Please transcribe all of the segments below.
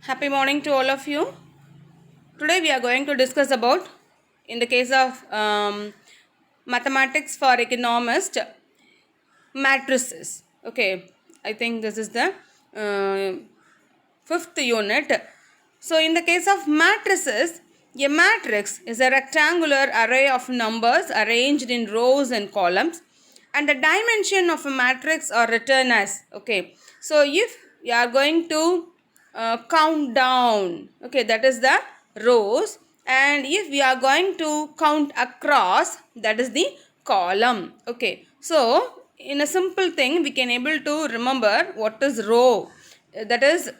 Happy morning to all of you. Today we are going to discuss about, in the case of mathematics for economist, matrices. Okay, I think this is the fifth unit. So in the case of matrices, a matrix is a rectangular array of numbers arranged in rows and columns, and the dimension of a matrix are written as, okay, so if you are going to count down, okay, that is the rows, and if we are going to count across, that is the column. Okay, so in a simple thing we can able to remember what is row. That is,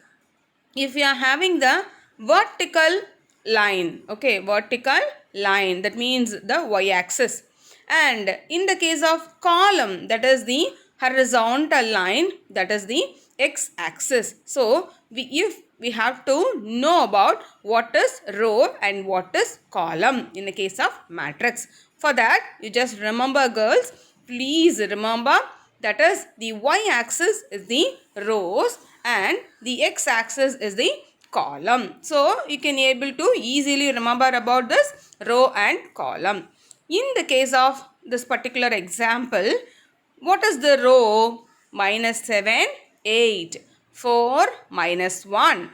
if you are having the vertical line, okay, vertical line, that means the y-axis, and in the case of column, that is the horizontal line, that is the x-axis. So if we have to know about what is row and what is column in the case of matrix. For that, you just remember, girls, please remember, that is the y-axis is the rows and the x-axis is the column. So you can able to easily remember about this row and column. In the case of this particular example, what is the row? -7, 8, 4, -1,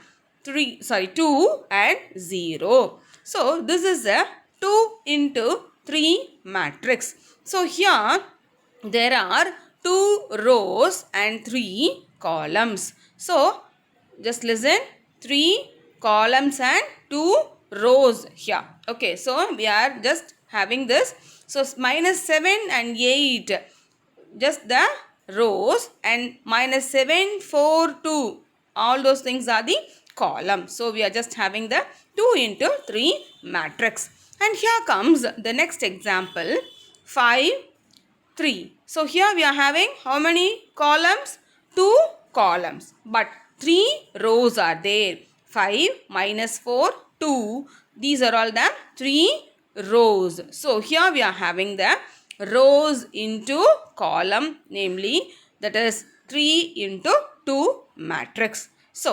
2 and 0. So this is a 2 into 3 matrix. So here there are 2 rows and 3 columns. So just listen, 3 columns and 2 rows here. Okay, so we are just having this. So -7 and 8, just the rows, and -7, 4, 2, all those things are the columns. So we are just having the 2 into 3 matrix. And here comes the next example, 5, 3. So here we are having how many columns? 2 columns, but 3 rows are there. 5 -4, 2. These are all the 3 rows. So here we are having the rows into column, namely that is 3 into 2 matrix. So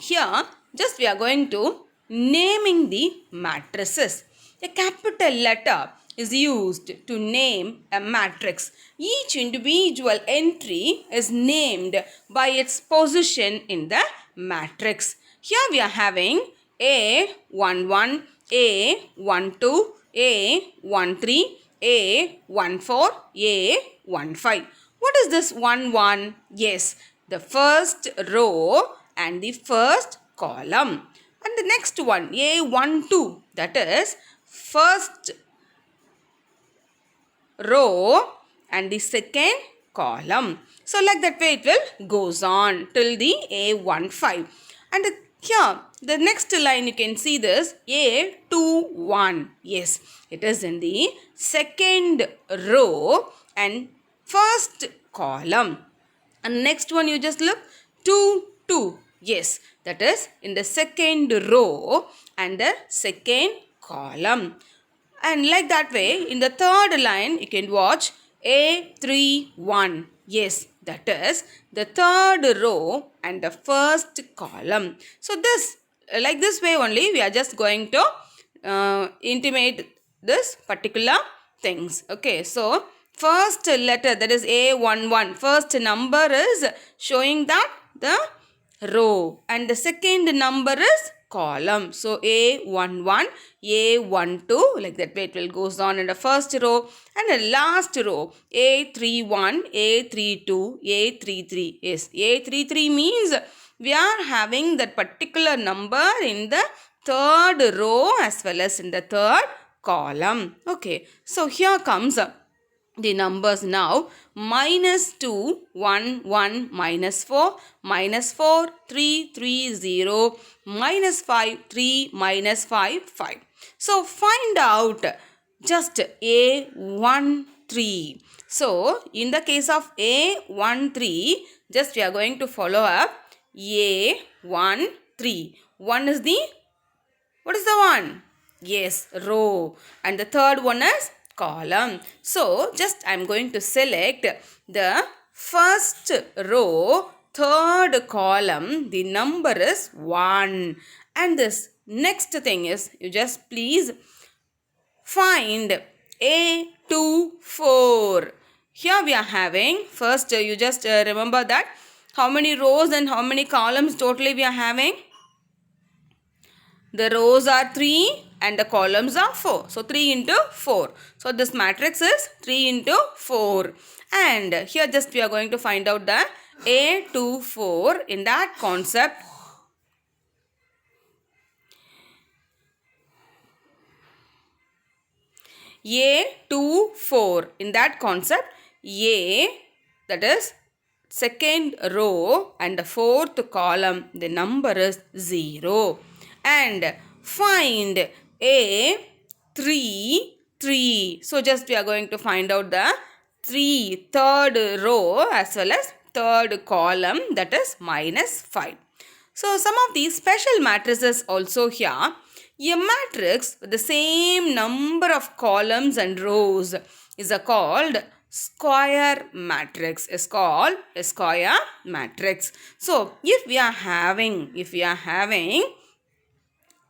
here just we are going to naming the matrices. A capital letter is used to name a matrix. Each individual entry is named by its position in the matrix. Here we are having A11, A12, A13, A14, A15. What is this 1, 1? Yes, the first row and the first column. And the next one, A12, that is first row and the second column. So like that way it will goes on till the A15. And here the next line you can see this A21. Yes, it is in the second row and first column. And next one you just look, 2, 2. Yes, that is in the second row and the second column. And like that way, in the third line, you can watch A31. Yes, that is the third row and the first column. So this, like this way only, we are just going to intimate this particular things. Okay, so first letter, that is A11, first number is showing that the row, and the second number is column. So A11, A12, like that way it will goes on in the first row, and the last row A31, A32, A33. Yes, A33 means we are having that particular number in the third row as well as in the third column. Okay, so here comes the numbers now. -2, 1, 1, -4, -4, 3, 3, 0, -5, 3, -5, 5. So find out just A13. So in the case of A13, just we are going to follow up A13. 1 is the, what is the one? Yes, row. And the third one is column. So just I am going to select the first row third column, the number is 1. And this next thing is, you just please find A to 4. Here we are having, first you just remember that how many rows and how many columns totally we are having. The rows are 3 and the columns are 4. So 3 into 4. So this matrix is 3 into 4. And here just we are going to find out the A to 4. In that concept, A to 4. In that concept, A, that is second row and the fourth column, the number is 0. And find A 3 3. So just we are going to find out the third row as well as third column, that is -5. So some of these special matrices also here. A matrix with the same number of columns and rows is called square matrix. Is called a square matrix. So if we are having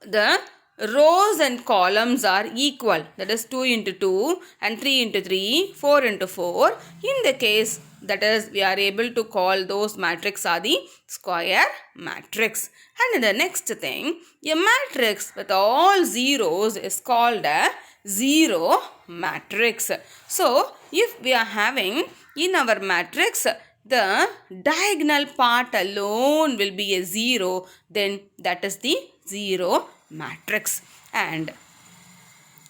the rows and columns are equal, that is 2 into 2 and 3 into 3, 4 into 4. In the case, that is, we are able to call those matrix are the square matrix. And the next thing, a matrix with all zeros is called a zero matrix. So if we are having in our matrix the diagonal part alone will be a 0, then that is the zero matrix. And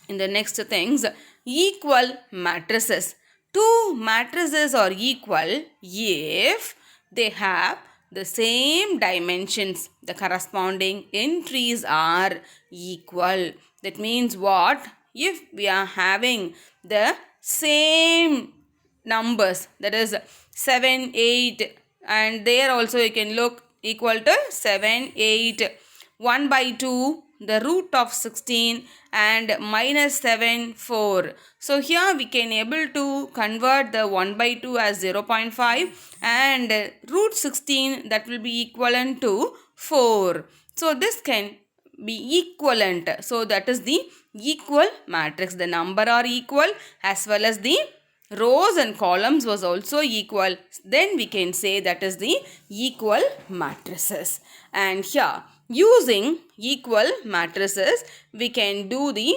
in the next things, equal matrices. Two matrices are equal if they have the same dimensions. The corresponding entries are equal. That means what? If we are having the same numbers, that is 7, 8, and there also you can look equal to 7, 8, 1 by 2, the root of 16 and -7, 4. So here we can able to convert the 1 by 2 as 0.5 and root 16, that will be equivalent to 4. So this can be equivalent. So that is the equal matrix. The number are equal as well as the rows and columns was also equal. Then we can say that is the equal matrices. And here, using equal matrices, we can do the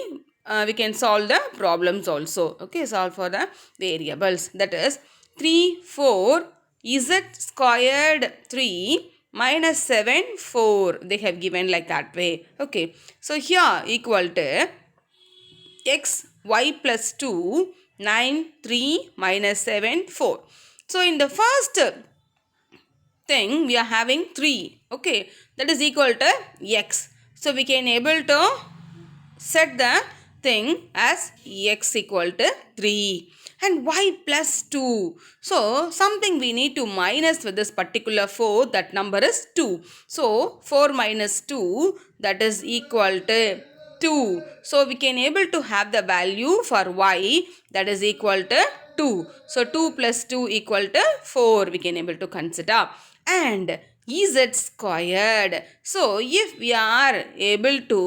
we can solve the problems also. Okay, solve for the variables. That is 3, 4, z squared 3 -7, 4. They have given like that way. Okay, so here equal to x, y plus 2, 9, 3, -7, 4. So in the first thing, we are having 3. Okay, that is equal to x. So we can able to set the thing as x equal to 3 and y plus 2. So something we need to minus with this particular 4, that number is 2. So 4 minus 2, that is equal to 2. So we can able to have the value for y, that is equal to 2. So 2 plus 2 equal to 4 we can able to consider. And z squared. So if we are able to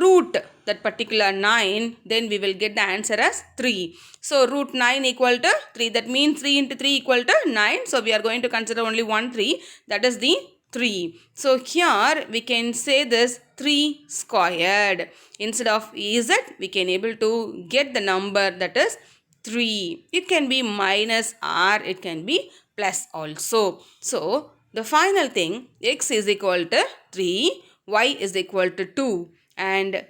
root that particular 9, then we will get the answer as 3. So root 9 equal to 3. That means 3 into 3 equal to 9. So we are going to consider only 1 3. That is the 3. So here we can say this 3 squared. Instead of z, we can able to get the number that is 3. It can be minus or it can be plus also. So the final thing, x is equal to 3, y is equal to 2 and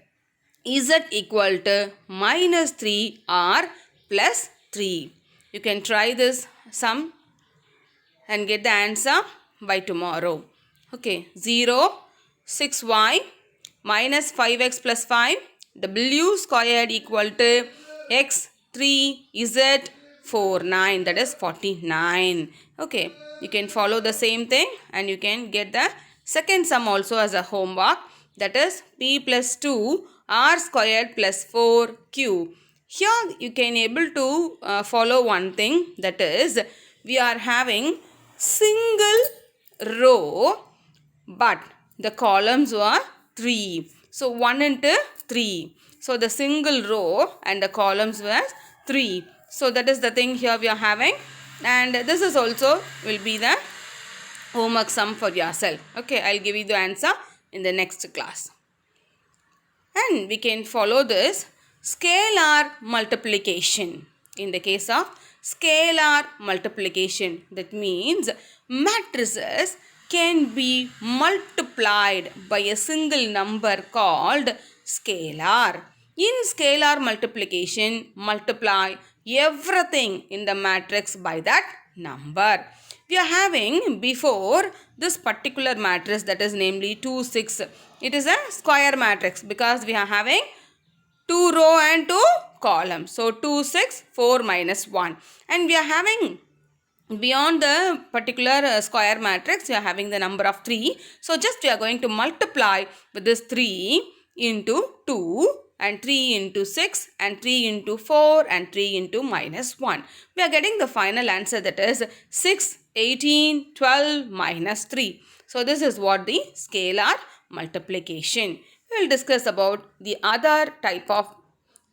z equal to -3 or plus 3. You can try this sum and get the answer by tomorrow. Okay, 0, 6y minus 5x plus 5, w squared equal to x, 3, z, 4, 9, that is 49. Okay, you can follow the same thing and you can get the second sum also as a homework, that is p plus 2 r squared plus 4q. Here you can able to follow one thing, that is we are having single row, but the columns were 3. So 1 into 3. So the single row and the columns were 3. So that is the thing here we are having. And this is also will be the homework sum for yourself. Okay, I'll give you the answer in the next class. And we can follow this scalar multiplication. In the case of scalar multiplication, that means matrices can be multiplied by a single number called scalar. In scalar multiplication, multiply everything in the matrix by that number. We are having before this particular matrix, that is namely 2, 6. It is a square matrix because we are having 2 row and 2 columns. So 2, 6, 4 minus 1. And we are having beyond the particular square matrix, we are having the number of 3. So just we are going to multiply with this 3 into 2 and 3 into 6 and 3 into 4 and 3 into minus 1. We are getting the final answer, that is 6, 18, 12 minus 3. So this is what the scalar multiplication. We will discuss about the other type of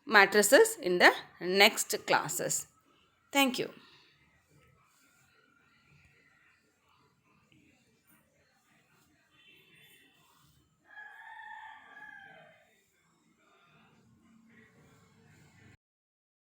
matrices in the next classes. Thank you.